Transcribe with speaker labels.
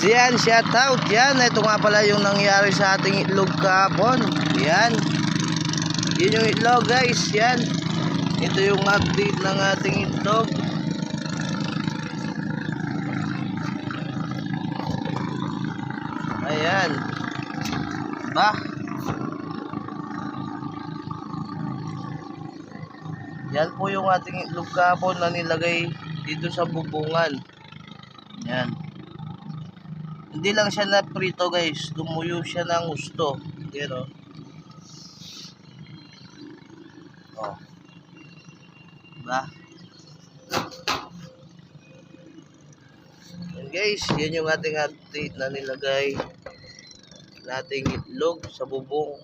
Speaker 1: yan, shout out yan. Ito nga pala yung nangyari sa ating itlog kahapon. Yan. Yun yung itlog guys, yan. Ito yung update ng ating itlog. Ayan. Ba? Yan po yung ating itlog kahapon na nilagay dito sa bubungan. Yan. Hindi lang siya na prito guys, tumuyo siya ng gusto. Yan o. Oh. Diba? Yan guys, yan yung ating update na nilagay nating itlog sa bubong.